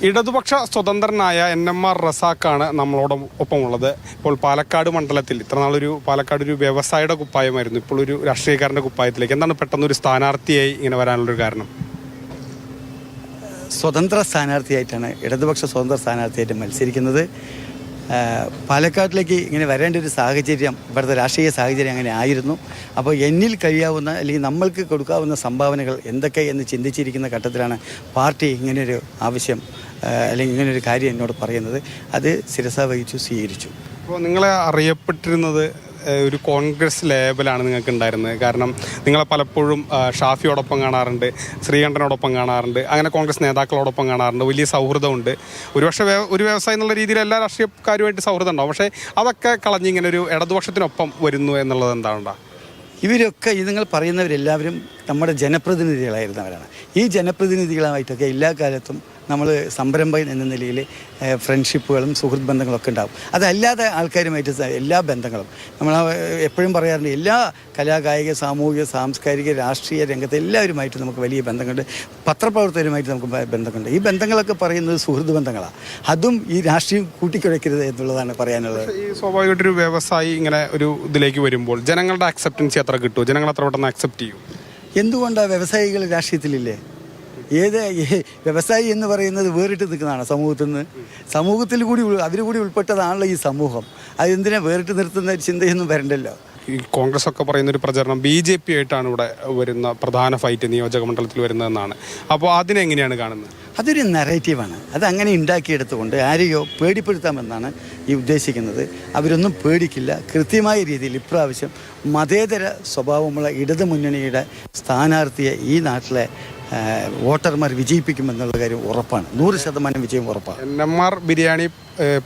ഇടതുപക്ഷ സ്വതന്ത്രനായ NMR റസാഖാണ് നമ്മളോടൊപ്പമുള്ളത്. ഇപ്പോൾ പാലക്കാട് മണ്ഡലത്തിൽ ഇത്രനാളൊരു പാലക്കാട് ഒരു വ്യവസായിയുടെ കുപ്പായമായിരുന്നു, ഇപ്പോൾ ഒരു രാഷ്ട്രീയക്കാരൻ്റെ കുപ്പായത്തിലേക്ക്. എന്താണ് പെട്ടെന്നൊരു സ്ഥാനാർത്ഥിയായി ഇങ്ങനെ വരാനുള്ളൊരു കാരണം? സ്വതന്ത്ര സ്ഥാനാർത്ഥിയായിട്ടാണ്, ഇടതുപക്ഷ സ്വതന്ത്ര സ്ഥാനാർത്ഥിയായിട്ട് മത്സരിക്കുന്നത്. പാലക്കാട്ടിലേക്ക് ഇങ്ങനെ വരേണ്ട ഒരു സാഹചര്യം, ഇവിടുത്തെ രാഷ്ട്രീയ സാഹചര്യം അങ്ങനെ ആയിരുന്നു. അപ്പോൾ എന്നിൽ കഴിയാവുന്ന അല്ലെങ്കിൽ നമ്മൾക്ക് കൊടുക്കാവുന്ന സംഭാവനകൾ എന്തൊക്കെ എന്ന് ചിന്തിച്ചിരിക്കുന്ന ഘട്ടത്തിലാണ് പാർട്ടി ഇങ്ങനെയൊരു ആവശ്യം അല്ലെങ്കിൽ ഇങ്ങനൊരു കാര്യം എന്നോട് പറയുന്നത്. അത് ശിരസാ വഹിച്ചു, സ്വീകരിച്ചു. അപ്പോൾ നിങ്ങളെ അറിയപ്പെട്ടിരുന്നത് ഒരു കോൺഗ്രസ് ലേബലാണ് നിങ്ങൾക്ക് ഉണ്ടായിരുന്നത്. കാരണം നിങ്ങളെ പലപ്പോഴും ഷാഫിയോടൊപ്പം കാണാറുണ്ട്, ശ്രീകണ്ഠനോടൊപ്പം കാണാറുണ്ട്, അങ്ങനെ കോൺഗ്രസ് നേതാക്കളോടൊപ്പം കാണാറുണ്ട്. വലിയ സൗഹൃദമുണ്ട്. ഒരുപക്ഷെ ഒരു വ്യവസായം എന്നുള്ള രീതിയിൽ എല്ലാ രാഷ്ട്രീയക്കാരുമായിട്ട് സൗഹൃദം ഉണ്ടാവും. പക്ഷേ അതൊക്കെ കളഞ്ഞിങ്ങനെ ഒരു ഇടതുപക്ഷത്തിനൊപ്പം വരുന്നു എന്നുള്ളത് എന്താണ്? ഇവരൊക്കെ നിങ്ങൾ പറയുന്നവരെല്ലാവരും നമ്മുടെ ജനപ്രതിനിധികളായിരുന്നവരാണ്. ഈ ജനപ്രതിനിധികളുമായിട്ടൊക്കെ എല്ലാ കാലത്തും നമ്മൾ സംരംഭകൻ എന്ന നിലയിൽ ഫ്രണ്ട്ഷിപ്പുകളും സുഹൃത്ത് ബന്ധങ്ങളൊക്കെ ഉണ്ടാകും. അതല്ലാതെ ആൾക്കാരുമായിട്ട് എല്ലാ ബന്ധങ്ങളും നമ്മൾ എപ്പോഴും പറയാറുണ്ട്. എല്ലാ കലാകായിക സാമൂഹിക സാംസ്കാരിക രാഷ്ട്രീയ രംഗത്ത് എല്ലാവരുമായിട്ട് നമുക്ക് വലിയ ബന്ധങ്ങളുണ്ട്. പത്രപ്രവർത്തകരുമായിട്ട് നമുക്ക് ബന്ധങ്ങളുണ്ട്. ഈ ബന്ധങ്ങളൊക്കെ പറയുന്നത് സുഹൃത്ത് ബന്ധങ്ങളാണ്. അതും ഈ രാഷ്ട്രീയം കൂട്ടിക്കുഴയ്ക്കരുത് എന്നുള്ളതാണ് പറയാനുള്ളത്. ഈ സ്വാഭാവികമായിട്ടൊരു വ്യവസായി ഇങ്ങനെ ഒരു ഇതിലേക്ക് വരുമ്പോൾ ജനങ്ങളുടെ അക്സെപ്റ്റൻസി എത്ര കിട്ടുമോ? ജനങ്ങൾ എത്ര പെട്ടെന്ന് അക്സെപ്റ്റ് ചെയ്യും? എന്തുകൊണ്ടാണ് വ്യവസായികൾ രാഷ്ട്രീയത്തിലില്ലേ? വ്യവസായി എന്ന് പറയുന്നത് വേറിട്ട് നിൽക്കുന്നതാണ് സമൂഹത്തിൽ കൂടി അവർ കൂടി ഉൾപ്പെട്ടതാണല്ലോ ഈ സമൂഹം. അതെന്തിനാ വേറിട്ട് നിർത്തുന്ന ചിന്തയൊന്നും വരണ്ടല്ലോ. ഈ കോൺഗ്രസ് ഒക്കെ പറയുന്നൊരു പ്രചരണം BJP ആയിട്ടാണ് ഇവിടെ വരുന്ന പ്രധാന ഫൈറ്റ് നിയോജക മണ്ഡലത്തിൽ വരുന്നതെന്നാണ്. അപ്പോൾ അതിനെങ്ങനെയാണ് കാണുന്നത്? അതൊരു നറേറ്റീവാണ്. അതങ്ങനെ ഉണ്ടാക്കിയെടുത്തുകൊണ്ട് ആരെയോ പേടിപ്പെടുത്താമെന്നാണ് ഈ ഉദ്ദേശിക്കുന്നത്. അവരൊന്നും പേടിക്കില്ല. കൃത്യമായ രീതിയിൽ ഇപ്രാവശ്യം മതേതര സ്വഭാവമുള്ള ഇടതു മുന്നണിയുടെ സ്ഥാനാർത്ഥിയെ ഈ നാട്ടിലെ വോട്ടർമാർ വിജയിപ്പിക്കുമെന്നുള്ള കാര്യം ഉറപ്പാണ്. 100% വിജയം ഉറപ്പാണ്. NMR ബിരിയാണി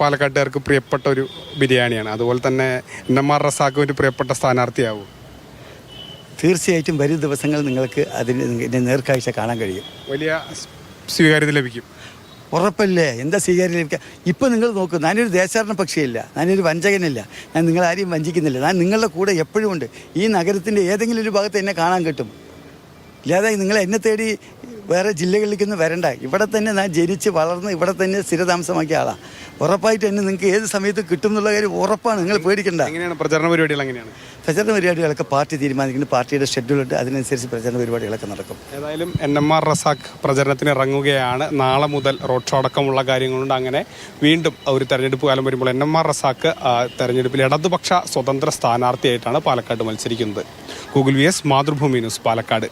പാലക്കാട്ടുകാർക്ക് പ്രിയപ്പെട്ട ഒരു ബിരിയാണിയാണ്. അതുപോലെ തന്നെ NMR റസാഖ് ഒരു പ്രിയപ്പെട്ട സ്ഥാനാർത്ഥിയാവും. തീർച്ചയായിട്ടും വരും ദിവസങ്ങൾ നിങ്ങൾക്ക് അതിൻ്റെ നേർക്കാഴ്ച കാണാൻ കഴിയും. വലിയ സ്വീകാര്യത ലഭിക്കും. ഉറപ്പല്ലേ? എന്താ സ്വീകാര്യം ലഭിക്കുക? ഇപ്പം നിങ്ങൾ നോക്കൂ, ഞാനൊരു ദേശാടന പക്ഷിയല്ല, ഞാനൊരു വഞ്ചകനല്ല, ഞാൻ നിങ്ങളാരെയും വഞ്ചിക്കുന്നില്ല. ഞാൻ നിങ്ങളുടെ കൂടെ എപ്പോഴും ഉണ്ട്. ഈ നഗരത്തിൻ്റെ ഏതെങ്കിലും ഒരു ഭാഗത്ത് എന്നെ കാണാൻ കിട്ടും. ഇല്ലാതെ നിങ്ങൾ എന്നെ തേടി വേറെ ജില്ലകളിലേക്കൊന്നും വരണ്ട. ഇവിടെ തന്നെ ഞാൻ ജനിച്ച് വളർന്ന് ഇവിടെ തന്നെ സ്ഥിരതാമസമാക്കിയ ആളാണ്. ഉറപ്പായിട്ട് എന്നെ നിങ്ങൾക്ക് ഏത് സമയത്ത് കിട്ടും എന്നുള്ള കാര്യം ഉറപ്പാണ്. നിങ്ങൾ പേടിക്കണ്ട. എങ്ങനെയാണ് പ്രചരണ പരിപാടികൾ? എങ്ങനെയാണ് പ്രചരണ പരിപാടികളൊക്കെ പാർട്ടി തീരുമാനിക്കുന്നത്? പാർട്ടിയുടെ ഷെഡ്യൂളുണ്ട്, അതിനനുസരിച്ച് പ്രചരണ പരിപാടികളൊക്കെ നടക്കും. ഏതായാലും NMR റസാഖ് പ്രചരണത്തിന് ഇറങ്ങുകയാണ്. നാളെ മുതൽ റോഡ് ഷോ അടക്കമുള്ള കാര്യങ്ങളുണ്ട്. അങ്ങനെ വീണ്ടും ഒരു തെരഞ്ഞെടുപ്പ് കാലം വരുമ്പോൾ NMR റസാഖ് തെരഞ്ഞെടുപ്പിൽ ഇടതുപക്ഷ സ്വതന്ത്ര സ്ഥാനാർത്ഥിയായിട്ടാണ് പാലക്കാട് മത്സരിക്കുന്നത്. Google VS Mathrubhumi news, Palakkad.